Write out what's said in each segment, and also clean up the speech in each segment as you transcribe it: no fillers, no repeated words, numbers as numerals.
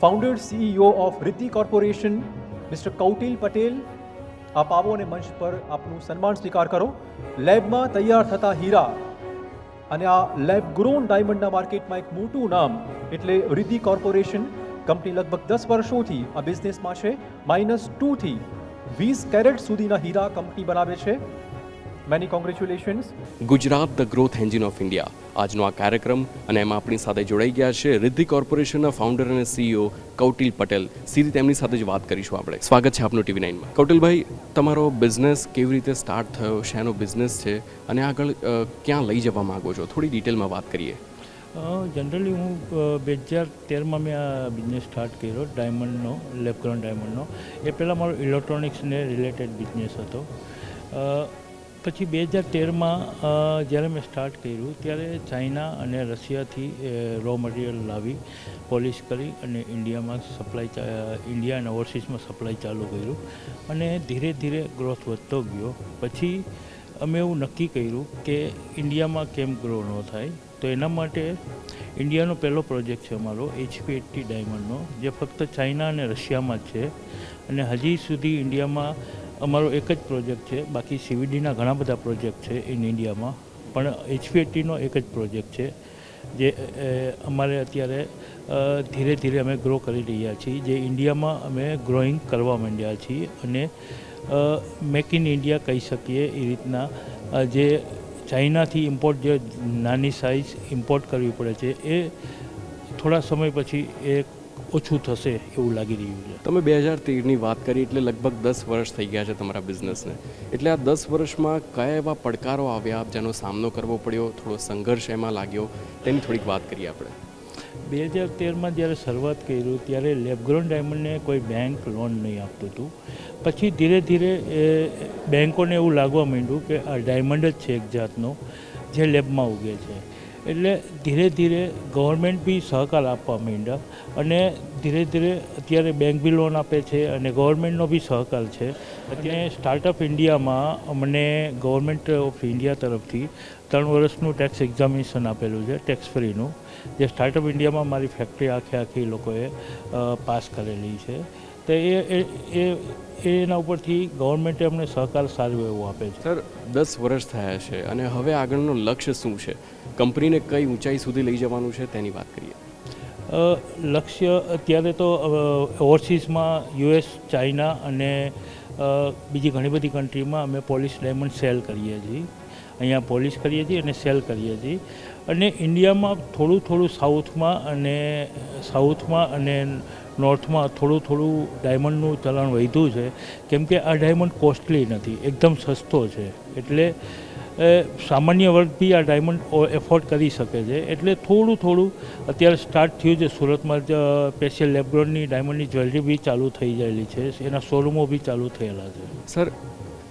Founder CEO of Riddhi corporation mister Kautil Patel, આપ આવો અને મંચ પર આપનું સન્માન સ્વીકાર કરો. લેબમાં તૈયાર થતા હીરા અને આ લેબ ગ્રોન ડાયમંડના માર્કેટમાં એક મોટું નામ એટલે રિદ્ધિ કોર્પોરેશન કંપની લગભગ 10 વર્ષોથી આ બિઝનેસમાં છે. -2 થી 20 કેરેટ સુધીના હીરા કંપની બનાવે છે. Many congratulations. Gujarat the growth engine of India આજનો આ કાર્યક્રમ, અને એમાં આપણી સાથે જોડાઈ ગયા છે રિદ્ધિ કોર્પોરેશનના ફાઉન્ડર અને CEO કૌટિલ પટેલ. સીધી તેમની સાથે જ વાત કરીશું આપણે. સ્વાગત છે આપનું TV9માં. કૌટિલભાઈ, તમારો બિઝનેસ કેવી રીતે સ્ટાર્ટ થયો, શેનો બિઝનેસ છે અને આગળ ક્યાં લઈ જવા માગો છો, થોડી ડિટેલમાં વાત કરીએ. જનરલી હું 2013માં મેં આ બિઝનેસ સ્ટાર્ટ કર્યો, ડાયમંડનો, લેબગ્રોન ડાયમંડનો. એ પહેલાં મારો ઇલેક્ટ્રોનિક્સને રિલેટેડ બિઝનેસ હતો. પછી 2013માં જ્યારે મેં સ્ટાર્ટ કર્યું ત્યારે ચાઇના અને રશિયાથી રો મટીરિયલ લાવી પોલિશ કરી અને ઇન્ડિયામાં ઇન્ડિયા અને ઓવરસીઝમાં સપ્લાય ચાલુ કર્યું અને ધીરે ધીરે ગ્રોથ વધતો ગયો. પછી અમે એવું નક્કી કર્યું કે ઇન્ડિયામાં કેમ ગ્રો ન થાય, તો એના માટે ઇન્ડિયાનો પહેલો પ્રોજેક્ટ છે અમારો HP80 ડાયમંડનો, જે ફક્ત ચાઇના અને રશિયામાં જ છે. અને હજી સુધી ઇન્ડિયામાં અમારો એક જ પ્રોજેક્ટ છે. બાકી CVDના ઘણા બધા પ્રોજેક્ટ છે ઇન ઇન્ડિયામાં, પણ HP80નો એક જ પ્રોજેક્ટ છે જે અમારે અત્યારે ધીરે ધીરે અમે ગ્રો કરી રહ્યા છીએ, જે ઇન્ડિયામાં અમે ગ્રોઈંગ કરવા માંડ્યા છીએ. અને મેક ઇન ઇન્ડિયા કહી શકીએ એ રીતના જે ચાઇનાથી ઇમ્પોર્ટ, જે નાની સાઇઝ ઇમ્પોર્ટ કરવી પડે છે, એ થોડા સમય પછી એ ઓછું થશે એવું લાગી રહ્યું છે. તમે 2013ની વાત કરી એટલે લગભગ 10 વર્ષ થઈ ગયા છે તમારા બિઝનેસને. એટલે આ 10 વર્ષમાં કયા એવા પડકારો આવ્યા જેનો સામનો કરવો પડ્યો, થોડો સંઘર્ષ એમાં લાગ્યો, તેની થોડીક વાત કરીએ આપણે. 2013માં જ્યારે શરૂઆત કર્યું ત્યારે લેબગ્રોન ડાયમંડને કોઈ બેંક લોન નહીં આપતું હતું. પછી ધીરે ધીરે બેંકોને એવું લાગવા માંડ્યું કે આ ડાયમંડ જ છે એક જાતનો જે લેબમાં ઉગે છે. એટલે ધીરે ધીરે ગવર્મેન્ટ બી સહકાર આપવા માંડ્યા અને ધીરે ધીરે અત્યારે બેંક બી લોન આપે છે અને ગવર્મેન્ટનો બી સહકાર છે. અત્યારે સ્ટાર્ટઅપ ઇન્ડિયામાં અમને ગવર્મેન્ટ ઓફ ઇન્ડિયા તરફથી 3 વર્ષનું ટેક્સ એક્ઝામિનેશન આપેલું છે, ટેક્સ ફ્રીનું, જે સ્ટાર્ટઅપ ઇન્ડિયામાં મારી ફેક્ટરી આખી લોકોએ પાસ કરેલી છે. તો એના ઉપરથી ગવર્મેન્ટે અમને સહકાર સારો એવો આપે છે. સર, 10 વર્ષ થયા છે અને હવે આગળનું લક્ષ્ય શું છે? કંપનીને કઈ ઊંચાઈ સુધી લઈ જવાનું છે તેની વાત કરીએ. લક્ષ્ય અત્યારે તો ઓવરસીઝમાં US, ચાઇના અને બીજી ઘણી બધી કન્ટ્રીમાં અમે પોલિશ ડાયમંડ સેલ કરીએ છીએ. અહીંયા પોલિશ કરીએ છીએ અને સેલ કરીએ છીએ. અને ઇન્ડિયામાં થોડું સાઉથમાં અને નોર્થમાં થોડું ડાયમંડનું ચલણ વધ્યું છે, કેમ કે આ ડાયમંડ કોસ્ટલી નથી, એકદમ સસ્તો છે. એટલે સામાન્ય વર્ગ બી આ ડાયમંડ એફોર્ડ કરી શકે છે. એટલે થોડું અત્યારે સ્ટાર્ટ થયું છે. સુરતમાં જ સ્પેશિયલ લેબગ્રોનની ડાયમંડની જ્વેલરી બી ચાલુ થઈ ગયેલી છે, એના શોરૂમો બી ચાલુ થયેલા છે. સર,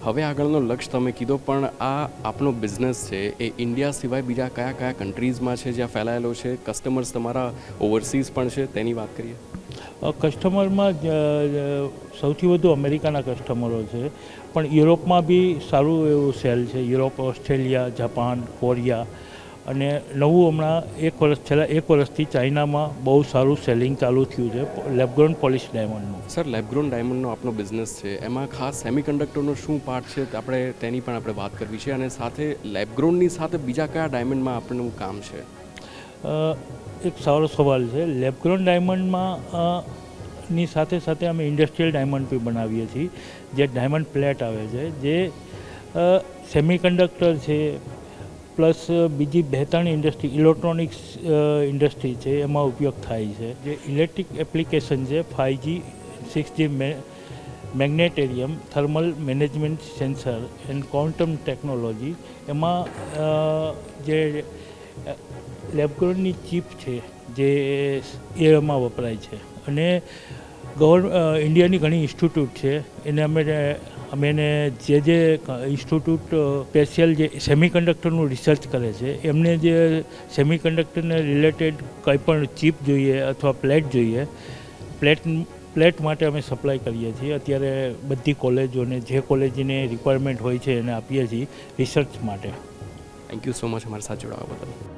હવે આગળનો લક્ષ્ય તમે કીધો, પણ આ આપણો બિઝનેસ છે એ ઇન્ડિયા સિવાય બીજા કયા કન્ટ્રીઝમાં છે જ્યાં ફેલાયેલો છે? કસ્ટમર્સ તમારા ઓવરસીઝ પણ છે, તેની વાત કરીએ. કસ્ટમરમાં સૌથી વધુ અમેરિકાના કસ્ટમરો છે, પણ યુરોપમાં બી સારું એવું સેલ છે. યુરોપ, ઓસ્ટ્રેલિયા, જાપાન, કોરિયા, અને નવું હમણાં છેલ્લા એક વર્ષથી ચાઇનામાં બહુ સારું સેલિંગ ચાલુ થયું છે લેબગ્રોન પોલિશ ડાયમંડનું. સર, લેબગ્રોન ડાયમંડનો આપણો બિઝનેસ છે, એમાં ખાસ સેમિકન્ડક્ટરનો શું પાર્ટ છે તેની પણ આપણે વાત કરવી છે, અને સાથે લેબગ્રોનની સાથે બીજા કયા ડાયમંડમાં આપણનું કામ છે? એક સારો સવાલ છે. લેબગ્રોન ડાયમંડમાં ની સાથે અમે ઇન્ડસ્ટ્રીયલ ડાયમંડ બી બનાવીએ છીએ, જે ડાયમંડ પ્લેટ આવે છે, જે સેમિકન્ડક્ટર છે, પ્લસ બીજી બેહતરીન ઇન્ડસ્ટ્રી, ઇલેક્ટ્રોનિક્સ ઇન્ડસ્ટ્રી છે, એમાં ઉપયોગ થાય છે. જે ઇલેક્ટ્રિક એપ્લિકેશન છે, 5G, 6G મેગ્નેટેરિયમ, thermal management sensor and quantum technology, એમાં જે લેબગ્રોનની ચીપ છે જે એમાં વપરાય છે. અને ઇન્ડિયાની ઘણી ઇન્સ્ટિટ્યૂટ છે, અમે એને જે ઇન્સ્ટિટ્યૂટ સ્પેશિયલ જે સેમિકન્ડક્ટરનું રિસર્ચ કરે છે, એમને જે સેમિકન્ડક્ટરને રિલેટેડ કંઈ પણ ચીપ જોઈએ અથવા પ્લેટ જોઈએ, પ્લેટ માટે અમે સપ્લાય કરીએ છીએ. અત્યારે બધી કોલેજોને જે કોલેજની રિક્વાયરમેન્ટ હોય છે એને આપીએ છીએ રિસર્ચ માટે. થેન્ક યુ સો મચ અમારી સાથે જોડાવા બદલ.